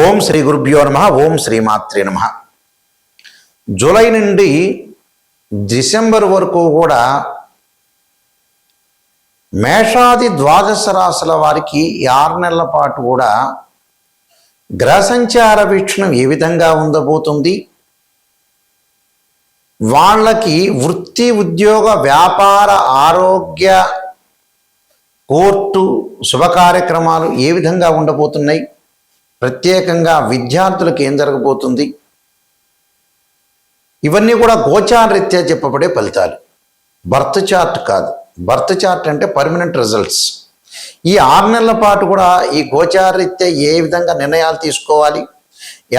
ఓం శ్రీ గురుభ్యో నమః. ఓం శ్రీమాత్రే నమః. జూలై నుండి డిసెంబర్ వరకు కూడా మేషాది ద్వాదశ రాశుల వారికి ఈ 6 నెలల పాటు కూడా గ్రహ సంచార వీక్షణం ఏ విధంగా ఉండబోతుంది, వాళ్ళకి వృత్తి, ఉద్యోగ, వ్యాపార, ఆరోగ్య, కోర్టు శుభ కార్యక్రమాలు ఏ విధంగా ఉండబోతున్నాయి, ప్రత్యేకంగా విద్యార్థులకు ఏం జరగబోతుంది, ఇవన్నీ కూడా గోచారరీత్యా చెప్పబడే ఫలితాలు. బర్త్ చార్ట్ కాదు. బర్త్ చార్ట్ అంటే పర్మనెంట్ రిజల్ట్స్. ఈ 6 నెలల పాటు కూడా ఈ గోచారరీత్యా ఏ విధంగా నిర్ణయాలు తీసుకోవాలి,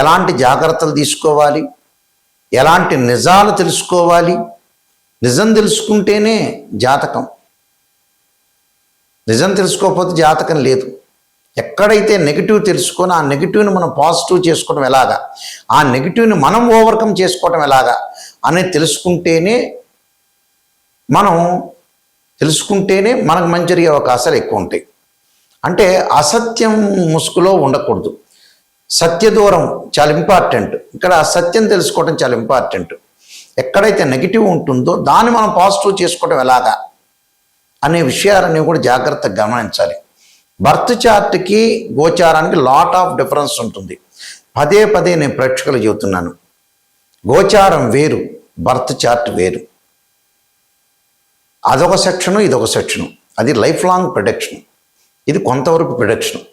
ఎలాంటి జాగ్రత్తలు తీసుకోవాలి, ఎలాంటి నిజాలు తెలుసుకోవాలి. నిజం తెలుసుకుంటేనే జాతకం, నిజం తెలుసుకోకపోతే జాతకం లేదు. ఎక్కడైతే నెగిటివ్ తెలుసుకొని ఆ నెగిటివ్ని మనం పాజిటివ్ చేసుకోవడం ఎలాగా, ఆ నెగిటివ్ని మనం ఓవర్కమ్ చేసుకోవడం ఎలాగా అనేది తెలుసుకుంటేనే మనకు మంచి జరిగే అవకాశాలు ఎక్కువ ఉంటాయి. అంటే అసత్యం ముసుగులో ఉండకూడదు. సత్య దూరం చాలా ఇంపార్టెంట్. ఇక్కడ సత్యం తెలుసుకోవడం చాలా ఇంపార్టెంట్. ఎక్కడైతే నెగిటివ్ ఉంటుందో దాన్ని మనం పాజిటివ్ చేసుకోవడం ఎలాగా అనే విషయాలన్నీ కూడా జాగ్రత్తగా గమనించాలి. బర్త్ చార్ట్కి గోచారానికి లాట్ ఆఫ్ డిఫరెన్స్ ఉంటుంది. పదే పదే నేను ప్రేక్షకులు చెబుతున్నాను, గోచారం వేరు, బర్త్ చార్ట్ వేరు. అదొక సెక్షను, ఇదొక సెక్షను. అది లైఫ్ లాంగ్ ప్రిడిక్షన్, ఇది కొంతవరకు ప్రిడిక్షన్.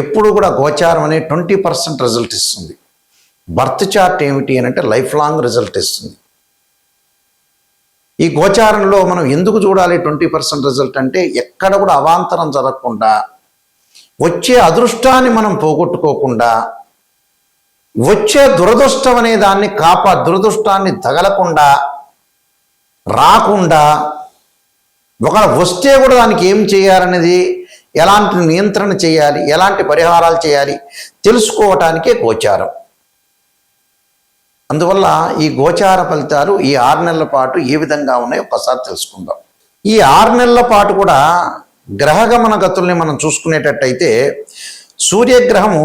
ఎప్పుడు కూడా గోచారం అనేది 20% రిజల్ట్ ఇస్తుంది. బర్త్ చార్ట్ ఏమిటి అని అంటే లైఫ్ లాంగ్ రిజల్ట్ ఇస్తుంది. ఈ గోచారంలో మనం ఎందుకు చూడాలి 20% రిజల్ట్ అంటే, ఎక్కడ కూడా అవాంతరం జరగకుండా, వచ్చే అదృష్టాన్ని మనం పోగొట్టుకోకుండా, వచ్చే దురదృష్టం అనే దాన్ని దురదృష్టాన్ని తగలకుండా, రాకుండా, ఒకవేళ వస్తే కూడా దానికి ఏం చేయాలనేది, ఎలాంటి నియంత్రణ చేయాలి, ఎలాంటి పరిహారాలు చేయాలి తెలుసుకోవటానికే గోచారం. అందువల్ల ఈ గోచార ఫలితాలు ఈ 6 నెలల పాటు ఏ విధంగా ఉన్నాయో ఒకసారి తెలుసుకుందాం. ఈ 6 నెలల పాటు కూడా గ్రహగమన గతుల్ని మనం చూసుకునేటట్టయితే, సూర్యగ్రహము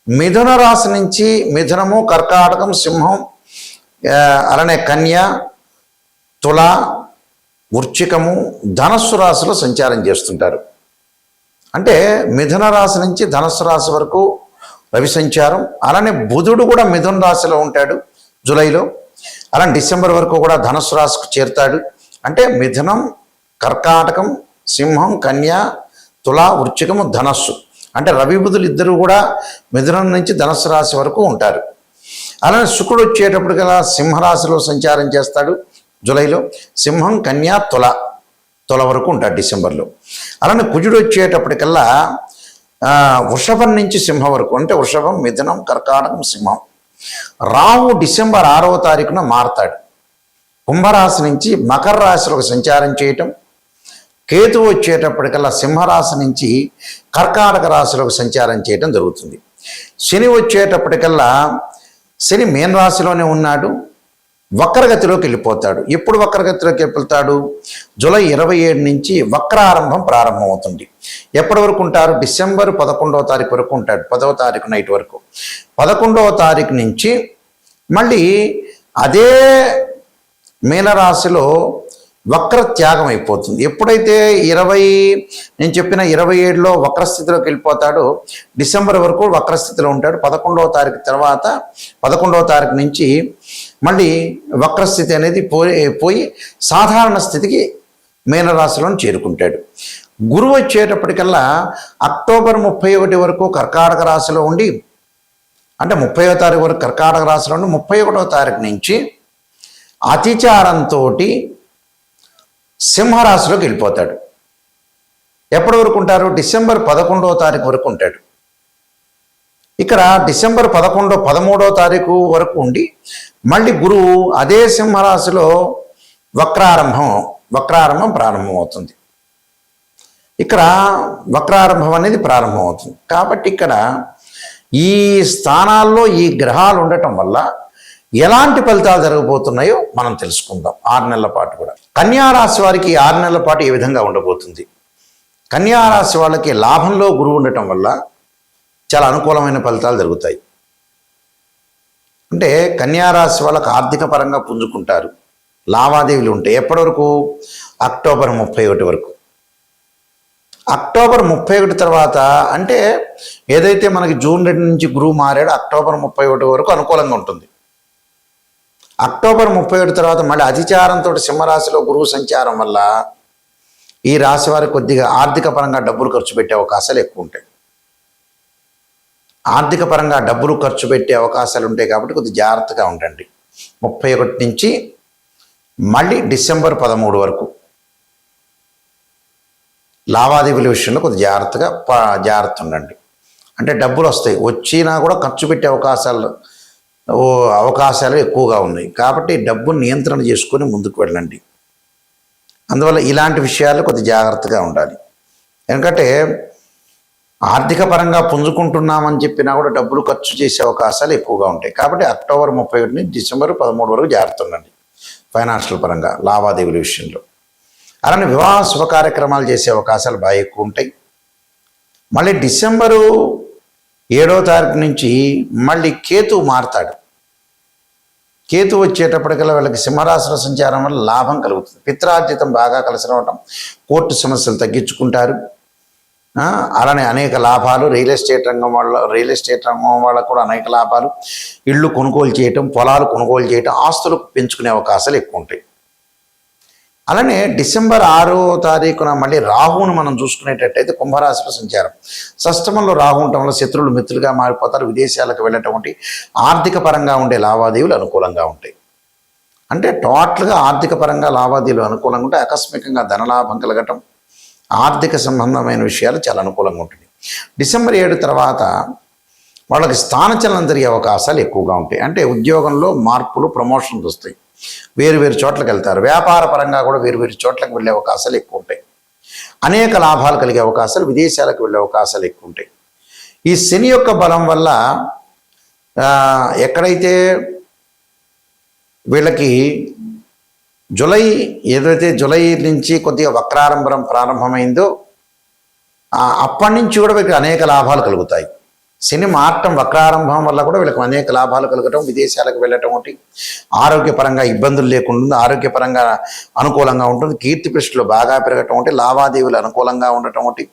మిథున రాశి నుంచి మిథునము, కర్కాటకం, సింహం, అలానే కన్య, తుల, వృశ్చికము, ధనస్సు రాశిలో సంచారం చేస్తుంటారు. అంటే మిథున రాశి నుంచి ధనస్సు రాశి వరకు రవి సంచారం. అలానే బుధుడు కూడా మిథున రాశిలో ఉంటాడు జూలైలో. అలానే డిసెంబర్ వరకు కూడా ధనస్సు రాశికి చేరుతాడు. అంటే మిథునం, కర్కాటకం, సింహం, కన్య, తుల, వృశ్చికము, ధనస్సు. అంటే రవి బుధులు ఇద్దరు కూడా మిథునం నుంచి ధనస్సు రాశి వరకు ఉంటారు. అలానే శుక్రుడు వచ్చేటప్పటికల్లా సింహరాశిలో సంచారం చేస్తాడు జూలైలో. సింహం, కన్య, తుల వరకు ఉంటాడు డిసెంబర్లో. అలానే కుజుడు వచ్చేటప్పటికల్లా వృషభం నుంచి సింహం వరకు, అంటే వృషభం, మిథునం, కర్కాటకం, సింహం. రాహు డిసెంబర్ 6వ తారీఖున మారతాడు. కుంభరాశి నుంచి మకర రాశిలోకి సంచారం చేయటం. కేతు వచ్చేటప్పటికల్లా సింహరాశి నుంచి కర్కాటక రాశిలోకి సంచారం చేయటం జరుగుతుంది. శని వచ్చేటప్పటికల్లా శని మీన రాశిలోనే ఉన్నాడు, వక్రగతిలోకి వెళ్ళిపోతాడు. ఎప్పుడు వక్రగతిలోకి వెళ్తాడు? జూలై 27 నుంచి వక్రారంభం ప్రారంభమవుతుంది. ఎప్పటి వరకు ఉంటారు? డిసెంబర్ 11వ తారీఖు వరకు ఉంటాడు. 10వ తారీఖు నైట్ వరకు. 11వ తారీఖు నుంచి మళ్ళీ అదే మీనరాశిలో వక్ర త్యాగం అయిపోతుంది. ఎప్పుడైతే నేను చెప్పిన 27లో వక్రస్థితిలోకి వెళ్ళిపోతాడో, డిసెంబర్ వరకు వక్రస్థితిలో ఉంటాడు. 11వ తారీఖు తర్వాత 11వ తారీఖు నుంచి మళ్ళీ వక్రస్థితి అనేది పోయి సాధారణ స్థితికి మీనరాశిలో చేరుకుంటాడు. గురువు వచ్చేటప్పటికల్లా అక్టోబర్ 31 వరకు కర్కాటక రాశిలో ఉండి, అంటే 30వ తారీఖు వరకు కర్కాటక రాశిలో ఉండి 31వ తారీఖు నుంచి అతిచారంతో సింహరాశిలోకి వెళ్ళిపోతాడు. ఎప్పటి వరకు ఉంటారు? డిసెంబర్ 11వ తారీఖు వరకు ఉంటాడు. ఇక్కడ డిసెంబర్ 13వ తారీఖు వరకు ఉండి మళ్ళీ గురువు అదే సింహరాశిలో వక్రారంభం ప్రారంభమవుతుంది. ఇక్కడ వక్రారంభం అనేది ప్రారంభమవుతుంది. కాబట్టి ఇక్కడ ఈ స్థానాల్లో ఈ గ్రహాలు ఉండటం వల్ల ఎలాంటి ఫలితాలు జరగబోతున్నాయో మనం తెలుసుకుందాం. 6 నెలల పాటు కూడా కన్యారాశి వారికి 6 నెలల పాటు ఏ విధంగా ఉండబోతుంది? కన్యారాశి వాళ్ళకి లాభంలో గురువు ఉండటం వల్ల చాలా అనుకూలమైన ఫలితాలు జరుగుతాయి. అంటే కన్యారాశి వాళ్ళకు ఆర్థిక పరంగా పుంజుకుంటారు, లావాదేవీలు ఉంటాయి. ఎప్పటి వరకు? అక్టోబర్ 31 వరకు. అక్టోబర్ 31 తర్వాత అంటే ఏదైతే మనకి జూన్ 2 నుంచి గురువు మారాడో అక్టోబర్ 31 వరకు అనుకూలంగా ఉంటుంది. అక్టోబర్ 31 తర్వాత మళ్ళీ అతిచారంతో సింహరాశిలో గురువు సంచారం వల్ల ఈ రాశి వారికి కొద్దిగా ఆర్థిక పరంగా డబ్బులు ఖర్చు పెట్టే అవకాశాలు ఎక్కువ ఉంటాయి. ఆర్థిక పరంగా డబ్బులు ఖర్చు పెట్టే అవకాశాలు ఉంటాయి కాబట్టి కొద్దిగా జాగ్రత్తగా ఉండండి. 31 నుంచి మళ్ళీ డిసెంబర్ 13 వరకు లావాదేవీల విషయంలో కొద్దిగా జాగ్రత్త ఉండండి. అంటే డబ్బులు వస్తాయి, వచ్చినా కూడా ఖర్చు పెట్టే అవకాశాలు ఎక్కువగా ఉన్నాయి. కాబట్టి డబ్బును నియంత్రణ చేసుకొని ముందుకు వెళ్ళండి. అందువల్ల ఇలాంటి విషయాలు కొద్దిగా జాగ్రత్తగా ఉండాలి. ఎందుకంటే ఆర్థిక పరంగా పుంజుకుంటున్నామని చెప్పినా కూడా డబ్బులు ఖర్చు చేసే అవకాశాలు ఎక్కువగా ఉంటాయి. కాబట్టి అక్టోబర్ 31 నుంచి డిసెంబర్ 13 వరకు జాగ్రత్త ఉండండి ఫైనాన్షియల్ పరంగా, లావాదేవీల విషయంలో. అలానే వివాహ శుభ కార్యక్రమాలు చేసే అవకాశాలు బాగా ఎక్కువ ఉంటాయి. మళ్ళీ డిసెంబరు 7వ తారీఖు నుంచి మళ్ళీ కేతువు మారుతాడు. కేతు వచ్చేటప్పటికల్లా వీళ్ళకి సింహరాశిలో సంచారం వల్ల లాభం కలుగుతుంది. పిత్రార్జితం బాగా కలిసి రావటం, కోర్టు సమస్యలు తగ్గించుకుంటారు. అలానే అనేక లాభాలు, రియల్ ఎస్టేట్ రంగం వాళ్ళకు కూడా అనేక లాభాలు, ఇళ్ళు కొనుగోలు చేయటం, పొలాలు కొనుగోలు చేయటం, ఆస్తులు పెంచుకునే అవకాశాలు ఎక్కువ ఉంటాయి. అలానే డిసెంబర్ 6వ తారీఖున మళ్ళీ రాహువును మనం చూసుకునేటట్టయితే కుంభరాశిలో సంచారం. షష్టమంలో రాహు ఉండటం వల్ల శత్రువులు మిత్రులుగా మారిపోతారు. విదేశాలకు వెళ్ళటం వంటి ఆర్థిక పరంగా ఉండే లావాదేవీలు అనుకూలంగా ఉంటాయి. అంటే టోటల్గా ఆర్థిక పరంగా లావాదేవీలు అనుకూలంగా ఉంటే ఆకస్మికంగా ధనలాభం కలగటం, ఆర్థిక సంబంధమైన విషయాలు చాలా అనుకూలంగా ఉంటుంది. డిసెంబర్ 7 తర్వాత వాళ్ళకి స్థానచలనం జరిగే అవకాశాలు ఎక్కువగా ఉంటాయి. అంటే ఉద్యోగంలో మార్పులు, ప్రమోషన్స్ వస్తాయి, వేరు చోట్లకు వెళ్తారు. వ్యాపార పరంగా కూడా వేరు చోట్లకు వెళ్ళే అవకాశాలు ఎక్కువ ఉంటాయి. అనేక లాభాలు కలిగే అవకాశాలు, విదేశాలకు వెళ్ళే అవకాశాలు ఎక్కువ ఉంటాయి. ఈ శని యొక్క బలం వల్ల ఎక్కడైతే వీళ్ళకి జూలై నుంచి కొద్దిగా వక్రారంభం ప్రారంభమైందో అప్పటి నుంచి కూడా వీళ్ళకి అనేక లాభాలు కలుగుతాయి. శని మారటం, వక్రారంభం వల్ల కూడా వీళ్ళకి అనేక లాభాలు కలగటం, విదేశాలకు వెళ్ళటం ఒకటి, ఆరోగ్యపరంగా ఇబ్బందులు లేకుండా ఆరోగ్యపరంగా అనుకూలంగా ఉంటుంది, కీర్తి ప్రతిష్టలు బాగా పెరగటం ఒకటి, లావాదేవీలు అనుకూలంగా ఉండటం ఒకటి,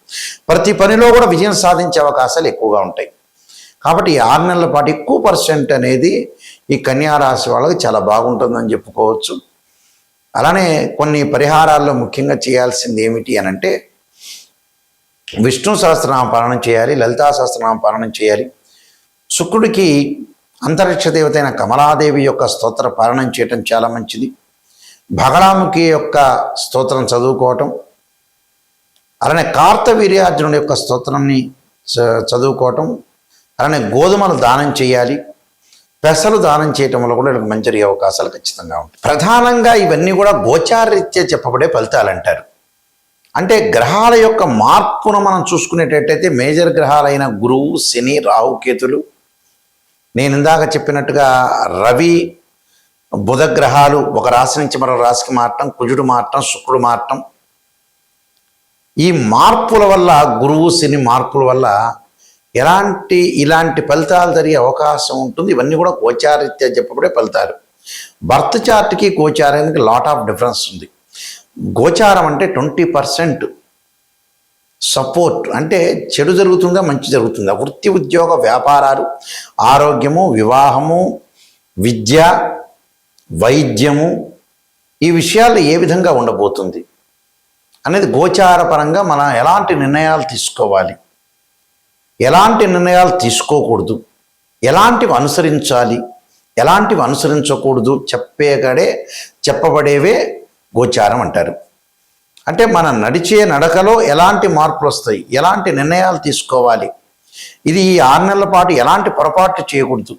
ప్రతి పనిలో కూడా విజయం సాధించే అవకాశాలు ఎక్కువగా ఉంటాయి. కాబట్టి ఈ 6 నెలల పాటు ఎక్కువ % అనేది ఈ కన్యారాశి వాళ్ళకి చాలా బాగుంటుందని చెప్పుకోవచ్చు. అలానే కొన్ని పరిహారాల్లో ముఖ్యంగా చేయాల్సింది ఏమిటి అని అంటే విష్ణు సహస్రనామ పారాయణం చేయాలి, లలితా సహస్రనామ పారాయణం చేయాలి. శుక్రుడికి అంతరిక్ష దేవత అయిన కమలాదేవి యొక్క స్తోత్ర పారాయణం చేయటం చాలా మంచిది. భగలాముఖి యొక్క స్తోత్రం చదువుకోవటం, అలానే కార్తవీర్యార్జునుడి యొక్క స్తోత్రాన్ని చదువుకోవటం, అలానే గోధుమలు దానం చేయాలి. పెసలు దానం చేయటం వల్ల కూడా వీళ్ళకి మంచి అవకాశాలు ఖచ్చితంగా ఉంటాయి. ప్రధానంగా ఇవన్నీ కూడా గోచారరీత్యా చెప్పబడే ఫలితాలు అంటారు. అంటే గ్రహాల యొక్క మార్పును మనం చూసుకునేటట్టయితే మేజర్ గ్రహాలైన గురువు, శని, రాహు, కేతులు, నేను ఇందాక చెప్పినట్టుగా రవి, బుధ గ్రహాలు ఒక రాశి నుంచి మరో రాశికి మారటం, కుజుడు మారటం, శుక్రుడు మారటం, ఈ మార్పుల వల్ల, గురువు శని మార్పుల వల్ల ఇలాంటి ఫలితాలు జరిగే అవకాశం ఉంటుంది. ఇవన్నీ కూడా గోచారరీత్యా చెప్పబడే ఫలితాలు. బర్త్ చార్ట్కి గోచారానికి లాట్ ఆఫ్ డిఫరెన్స్ ఉంది. గోచారం అంటే 20% సపోర్ట్, అంటే చెడు జరుగుతుందా మంచి జరుగుతుందా, వృత్తి, ఉద్యోగ, వ్యాపారాలు, ఆరోగ్యము, వివాహము, విద్య, వైద్యము, ఈ విషయాలు ఏ విధంగా ఉండబోతుంది అనేది గోచార పరంగా మనం ఎలాంటి నిర్ణయాలు తీసుకోవాలి, ఎలాంటి నిర్ణయాలు తీసుకోకూడదు, ఎలాంటివి అనుసరించాలి, ఎలాంటివి అనుసరించకూడదు చెప్పబడేవే గోచారం అంటారు. అంటే మనం నడిచే నడకలో ఎలాంటి మార్పులు వస్తాయి, ఎలాంటి నిర్ణయాలు తీసుకోవాలి, ఇది ఈ 6 నెలల పాటు ఎలాంటి పొరపాట్లు చేయకూడదు.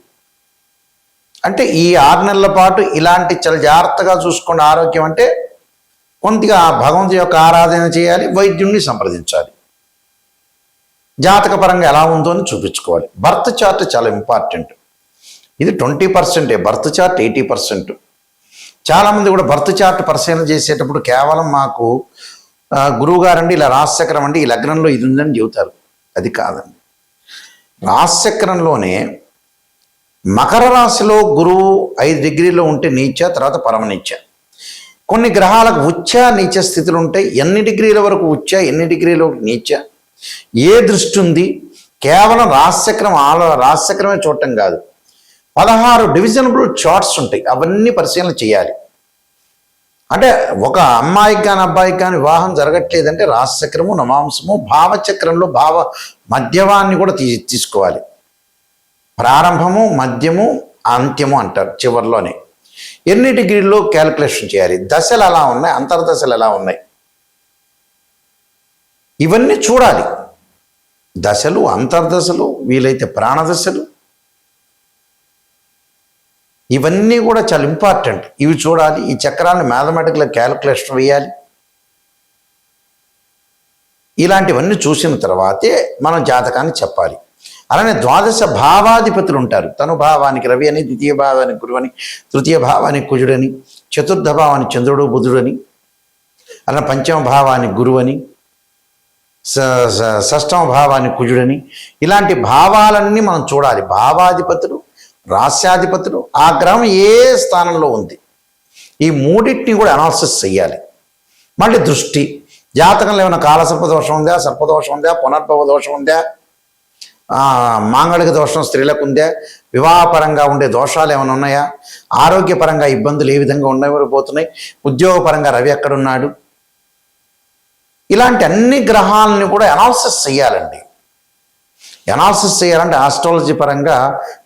అంటే ఈ 6 నెలల పాటు ఇలాంటి చాలా జాగ్రత్తగా చూసుకోండి. ఆరోగ్యం అంటే కొద్దిగా భగవంతుడి యొక్క ఆరాధన చేయాలి, వైద్యుడిని సంప్రదించాలి, జాతక పరంగా ఎలా ఉందో అని చూపించుకోవాలి. బర్త్ చార్ట్ చాలా ఇంపార్టెంట్. ఇది 20%, బర్త్ చార్ట్ 80%. చాలామంది కూడా బర్త్ చార్ట్ పరిశీలన చేసేటప్పుడు కేవలం మాకు గురువుగారండి ఇలా రాశిచక్రం అండి ఈ లగ్నంలో ఇది ఉందని చెబుతారు. అది కాదండి. రాశిచక్రంలోనే మకర రాశిలో గురువు 5 డిగ్రీలో ఉంటే నీచ, తర్వాత పరమనీచ. కొన్ని గ్రహాలకు ఉచ్చ నీచ స్థితులు ఉంటాయి. ఎన్ని డిగ్రీల వరకు ఉచ్చ, ఎన్ని డిగ్రీల వరకు నీచ, ఏ దృష్టి ఉంది, కేవలం రాశిచక్రమే చూడటం కాదు, 16 డివిజనబుల్ చార్ట్స్ ఉంటాయి. అవన్నీ పరిశీలన చేయాలి. అంటే ఒక అమ్మాయికి కానీ అబ్బాయికి కానీ వివాహం జరగట్లేదంటే రాశిచక్రము, నవాంశము, భావచక్రంలో భావ మధ్యవాన్ని కూడా తీసుకోవాలి. ప్రారంభము, మధ్యము, అంత్యము అంటారు చివరిలోనే. ఎన్ని డిగ్రీల్లో క్యాలిక్యులేషన్ చేయాలి, దశలు ఎలా ఉన్నాయి, అంతర్దశలు ఎలా ఉన్నాయి, ఇవన్నీ చూడాలి. దశలు, అంతర్దశలు, వీలైతే ప్రాణదశలు, ఇవన్నీ కూడా చాలా ఇంపార్టెంట్. ఇవి చూడాలి. ఈ చక్రాన్ని మ్యాథమెటికల్ క్యాలిక్యులేషన్ వేయాలి. ఇలాంటివన్నీ చూసిన తర్వాతే మనం జాతకాన్ని చెప్పాలి. అలానే ద్వాదశ భావాధిపతులు ఉంటారు. తను భావానికి రవి అని, ద్వితీయ భావానికి గురువు అని, తృతీయ భావానికి కుజుడని, చతుర్థ భావానికి చంద్రుడు బుధుడని, అలా పంచమ భావానికి గురువు అని, షష్టమ భావానికి కుజుడని, ఇలాంటి భావాలన్నీ మనం చూడాలి. భావాధిపతులు, రాస్యాధిపతులు, ఆ గ్రహం ఏ స్థానంలో ఉంది, ఈ మూడింటిని కూడా అనాలిసిస్ చేయాలి. మళ్ళీ దృష్టి, జాతకంలో ఏమైనా కాలసర్పదోషం ఉందా, సర్పదోషం ఉందా, పునర్భవ దోషం ఉందా, మాంగళిక దోషం స్త్రీలకు ఉందా, వివాహపరంగా ఉండే దోషాలు ఏమైనా ఉన్నాయా, ఆరోగ్యపరంగా ఇబ్బందులు ఏ విధంగా ఉండబోతున్నాయి, ఉద్యోగపరంగా రవి ఎక్కడున్నాడు, ఇలాంటి అన్ని గ్రహాలని కూడా అనాలిసిస్ చేయాలండి. అనాలిసిస్ చేయాలంటే ఆస్ట్రాలజీ పరంగా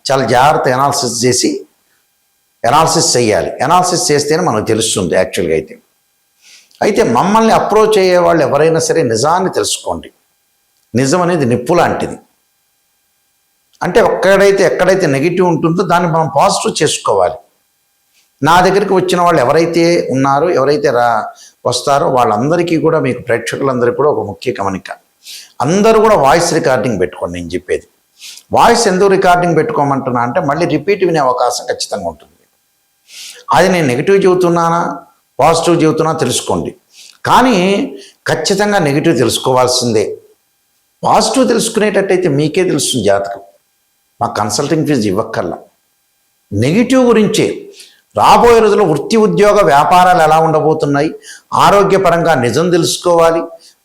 చాలా జాగ్రత్త అనాలిసిస్ చేయాలి. అనాలిసిస్ చేస్తేనే మనకు తెలుస్తుంది యాక్చువల్గా. అయితే మమ్మల్ని అప్రోచ్ అయ్యే వాళ్ళు ఎవరైనా సరే నిజాన్ని తెలుసుకోండి. నిజం అనేది నిప్పు లాంటిది. అంటే ఎక్కడైతే నెగిటివ్ ఉంటుందో దాన్ని మనం పాజిటివ్ చేసుకోవాలి. నా దగ్గరికి వచ్చిన వాళ్ళు ఎవరైతే ఉన్నారో, ఎవరైతే వస్తారో వాళ్ళందరికీ కూడా, మీకు ప్రేక్షకులందరికీ కూడా ఒక ముఖ్య గమనిక, అందరూ కూడా వాయిస్ రికార్డింగ్ పెట్టుకోండి. నేను చెప్పేది వాయిస్ ఎందుకు రికార్డింగ్ పెట్టుకోమంటున్నా అంటే మళ్ళీ రిపీట్ వినే అవకాశం ఖచ్చితంగా ఉంటుంది. అది నేను నెగిటివ్ చెబుతున్నానా, పాజిటివ్ చెబుతున్నా తెలుసుకోండి. కానీ ఖచ్చితంగా నెగిటివ్ తెలుసుకోవాల్సిందే. పాజిటివ్ తెలుసుకునేటట్టయితే మీకే తెలుస్తుంది జాతకం. మా కన్సల్టింగ్ ఫీజు ఇవ్వక్కర్లా. నెగిటివ్ గురించే రాబోయే రోజుల్లో వృత్తి, ఉద్యోగ, వ్యాపారాలు ఎలా ఉండబోతున్నాయి, ఆరోగ్యపరంగా నిజం తెలుసుకోవాలి,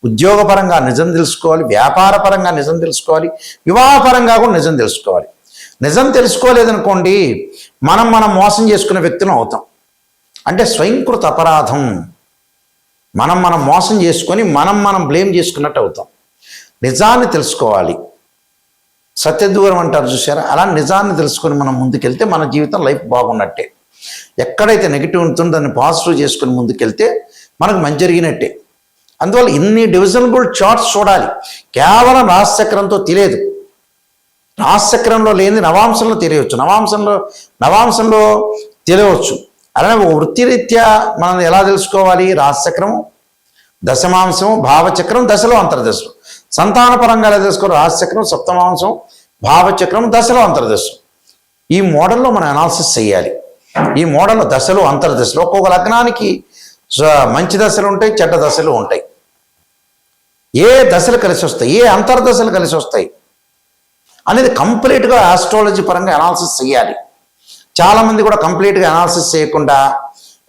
ఉద్యోగపరంగా నిజం తెలుసుకోవాలి, వ్యాపారపరంగా నిజం తెలుసుకోవాలి, వివాహపరంగా కూడా నిజం తెలుసుకోవాలి. నిజం తెలుసుకోలేదనుకోండి మనం మోసం చేసుకునే వ్యక్తులం అవుతాం. అంటే స్వయంకృత అపరాధం. మనం మోసం చేసుకొని మనం బ్లేమ్ చేసుకున్నట్టు అవుతాం. నిజాన్ని తెలుసుకోవాలి. సత్యదూరం అంటారు చూసారా, అలా నిజాన్ని తెలుసుకొని మనం ముందుకెళ్తే మన జీవితం లైఫ్ బాగున్నట్టే. ఎక్కడైతే నెగిటివ్ ఉంటుందో దాన్ని పాజిటివ్ చేసుకుని ముందుకెళ్తే మనకు మంచి జరిగినట్టే. అందువల్ల ఇన్ని డివిజనబుల్ చార్ట్స్ చూడాలి. కేవలం రాశిచక్రంతో తెలియదు. రాశిచక్రంలో లేని నవాంశంలో తెలియవచ్చు, నవాంశంలో తెలియవచ్చు. అలానే వృత్తిరీత్యా మనం ఎలా తెలుసుకోవాలి, రాశిచక్రము, దశమాంశము, భావచక్రం, దశలో అంతర్దశలు. సంతానపరంగా ఎలా తెలుసుకోవాలి, రాశిచక్రం, సప్తమాంశం, భావచక్రం, దశలో అంతర్దశలు. ఈ మోడల్లో మనం అనాలిసిస్ చేయాలి. ఈ మోడల్లో దశలు, అంతర్దశలు, ఒక్కొక్క లగ్నానికి మంచి దశలు ఉంటాయి, చెడ్డ దశలు ఉంటాయి. ఏ దశలు కలిసి వస్తాయి, ఏ అంతర్దశలు కలిసి వస్తాయి అనేది కంప్లీట్గా ఆస్ట్రాలజీ పరంగా అనాలిసిస్ చేయాలి. చాలామంది కూడా కంప్లీట్గా అనాలిసిస్ చేయకుండా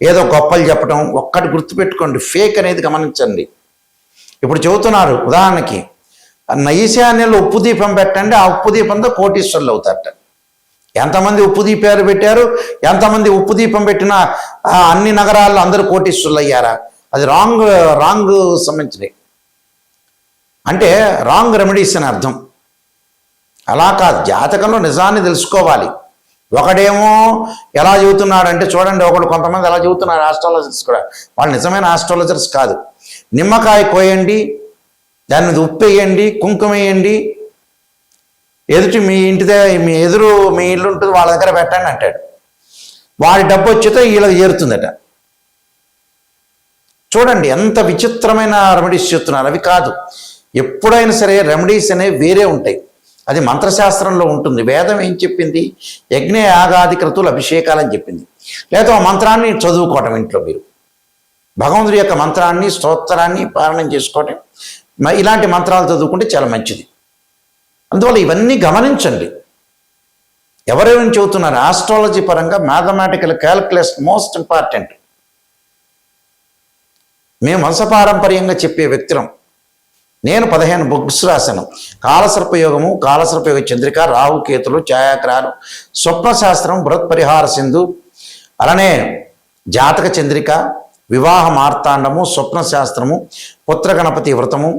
ఏదో గొప్పలు చెప్పడం. ఒక్కటి గుర్తుపెట్టుకోండి, ఫేక్ అనేది గమనించండి. ఇప్పుడు చెబుతున్నారు ఉదాహరణకి, ఈశాన్యంలో ఉప్పు దీపం పెట్టండి, ఆ ఉప్పు దీపంతో కోటీశ్వరులు అవుతారట. ఎంతమంది ఉప్పు దీపాలు పెట్టారు, ఎంతమంది ఉప్పు దీపం పెట్టినా అన్ని నగరాల్లో అందరూ కోటీశ్వరులు అయ్యారా? అది రాంగ్ సంబంధించినవి. అంటే రాంగ్ రెమెడీస్ అని అర్థం. అలా కాదు, జాతకంలో నిజాన్ని తెలుసుకోవాలి. ఒకడేమో ఎలా చెబుతున్నాడంటే చూడండి, కొంతమంది ఎలా చెబుతున్నారు ఆస్ట్రాలజర్స్ కూడా, వాళ్ళు నిజమైన ఆస్ట్రాలజర్స్ కాదు. నిమ్మకాయ కోయండి, దాని మీద ఉప్పు వేయండి, కుంకుమ వేయండి, మీ ఎదురు మీ ఇల్లు ఉంటుంది వాళ్ళ దగ్గర పెట్టండి అంటాడు. వాడి డబ్బు వచ్చేతో వీళ్ళకి చేరుతుందట. చూడండి ఎంత విచిత్రమైన రెమెడీస్ చెప్తున్నారు. అవి కాదు. ఎప్పుడైనా సరే రెమెడీస్ అనేవి వేరే ఉంటాయి. అది మంత్రశాస్త్రంలో ఉంటుంది. వేదం ఏం చెప్పింది, యజ్ఞ యాగాది క్రతువులు అభిషేకాలని చెప్పింది. లేదా ఆ మంత్రాన్ని చదువుకోవటం ఇంట్లో మీరు భగవంతుడి యొక్క మంత్రాన్ని, స్తోత్రాన్ని పారాయణం చేసుకోవటం, ఇలాంటి మంత్రాలు చదువుకుంటే చాలా మంచిది. అందువల్ల ఇవన్నీ గమనించండి. ఎవరెవరిని చెబుతున్నారు? ఆస్ట్రాలజీ పరంగా మ్యాథమెటికల్ క్యాలిక్యులేషన్ మోస్ట్ ఇంపార్టెంట్. మేము వంశపారంపర్యంగా చెప్పే వ్యక్తులం. నేను 15 బుక్స్ రాశాను. కాలసర్పయోగము, కాలసర్పయోగ చంద్రిక, రాహుకేతులు, ఛాయాగ్రహాలు, స్వప్నశాస్త్రం, బృహత్పరిహార సింధు, అలానే జాతక చంద్రిక, వివాహ మార్తాండము, స్వప్నశాస్త్రము, పుత్ర గణపతి వ్రతము,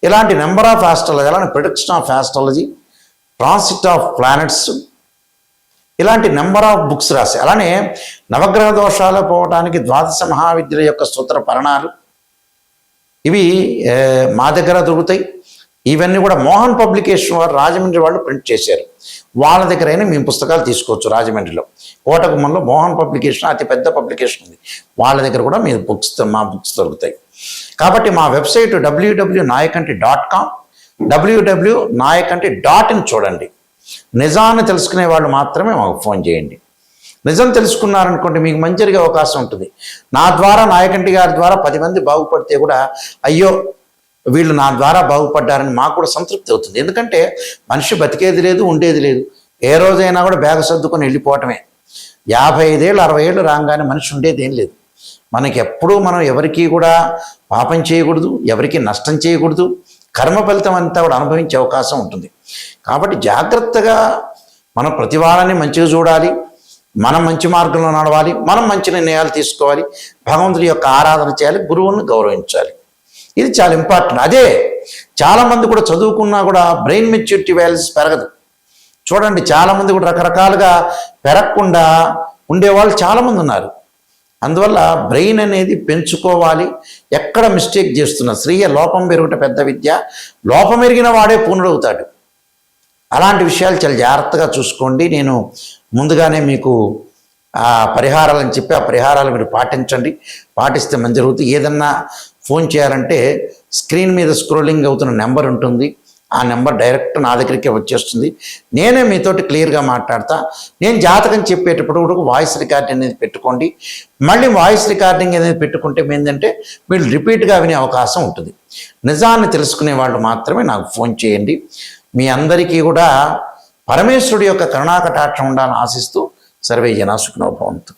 ఇలాంటి నెంబర్ ఆఫ్ ఆస్ట్రాలజీ, అలానే prediction of astrology, transit of planets, ఇలాంటి నెంబర్ ఆఫ్ బుక్స్ రాశాయి. అలానే నవగ్రహ దోషాలు పోవడానికి ద్వాదశ మహావిద్యల యొక్క సూత్ర పరణాలు, ఇవి మా దగ్గర దొరుకుతాయి. ఇవన్నీ కూడా మోహన్ పబ్లికేషన్ వారు రాజమండ్రి వాళ్ళు ప్రింట్ చేశారు. వాళ్ళ దగ్గరైనా మేము పుస్తకాలు తీసుకోవచ్చు. రాజమండ్రిలో కోటగుమ్మంలో మోహన్ పబ్లికేషన్ అతి పెద్ద పబ్లికేషన్ ఉంది. వాళ్ళ దగ్గర కూడా మీ మా బుక్స్ దొరుకుతాయి. కాబట్టి మా వెబ్సైట్ www.nayakanti.com, www.nayakanti.in చూడండి. నిజాన్ని తెలుసుకునే వాళ్ళు మాత్రమే మాకు ఫోన్ చేయండి. నిజం తెలుసుకున్నారనుకోండి, మీకు మంచి జరిగే అవకాశం ఉంటుంది. నా ద్వారా, నాయకంటి గారి ద్వారా 10 మంది బాగుపడితే కూడా అయ్యో వీళ్ళు నా ద్వారా బాగుపడ్డారని మాకు కూడా సంతృప్తి అవుతుంది. ఎందుకంటే మనిషి బతికేది లేదు, ఉండేది లేదు. ఏ రోజైనా కూడా బ్యాగ్ సర్దుకొని వెళ్ళిపోవటమే. 55 ఏళ్ళు 60 ఏళ్ళు రాగానే మనిషి ఉండేది ఏం లేదు. మనకి ఎప్పుడూ మనం ఎవరికి కూడా పాపం చేయకూడదు, ఎవరికి నష్టం చేయకూడదు. కర్మ ఫలితం అంతా కూడా అనుభవించే అవకాశం ఉంటుంది. కాబట్టి జాగ్రత్తగా మనం ప్రతి వాళ్ళని మంచిగా చూడాలి, మనం మంచి మార్గంలో నడవాలి, మనం మంచి నిర్ణయాలు తీసుకోవాలి, భగవంతుడి యొక్క ఆరాధన చేయాలి, గురువులను గౌరవించాలి. ఇది చాలా ఇంపార్టెంట్. అదే చాలామంది కూడా చదువుకున్నా కూడా బ్రెయిన్ మెచ్యూరిటీ వాల్యూస్ పెరగదు. చూడండి, చాలామంది కూడా రకరకాలుగా పెరగకుండా ఉండేవాళ్ళు చాలామంది ఉన్నారు. అందువల్ల బ్రెయిన్ అనేది పెంచుకోవాలి. ఎక్కడ మిస్టేక్ చేస్తున్నా స్త్రీయ లోపం పెరుగుట పెద్ద విద్య, లోపం ఎరిగిన వాడే పూర్ణుడవుతాడు. అలాంటి విషయాలు చాలా జాగ్రత్తగా చూసుకోండి. నేను ముందుగానే మీకు ఆ పరిహారాలని చెప్పి ఆ పరిహారాలు మీరు పాటించండి. పాటిస్తే మంచి జరుగుతుంది. ఏదన్నా ఫోన్ చేయాలంటే స్క్రీన్ మీద స్క్రోలింగ్ అవుతున్న నెంబర్ ఉంటుంది. ఆ నెంబర్ డైరెక్ట్ నా దగ్గరికే వచ్చేస్తుంది. నేనే మీతోటి క్లియర్గా మాట్లాడతా. నేను జాతకం చెప్పేటప్పుడు కూడా వాయిస్ రికార్డింగ్ అనేది పెట్టుకోండి. మళ్ళీ వాయిస్ రికార్డింగ్ అనేది పెట్టుకుంటే ఏంటంటే మీరు రిపీట్గా వినే అవకాశం ఉంటుంది. నిజాన్ని తెలుసుకునే వాళ్ళు మాత్రమే నాకు ఫోన్ చేయండి. మీ అందరికీ కూడా పరమేశ్వరుడి యొక్క కరుణాకటాక్షం ఉండాలని ఆశిస్తూ సర్వే జనా సుఖినో భవంతు.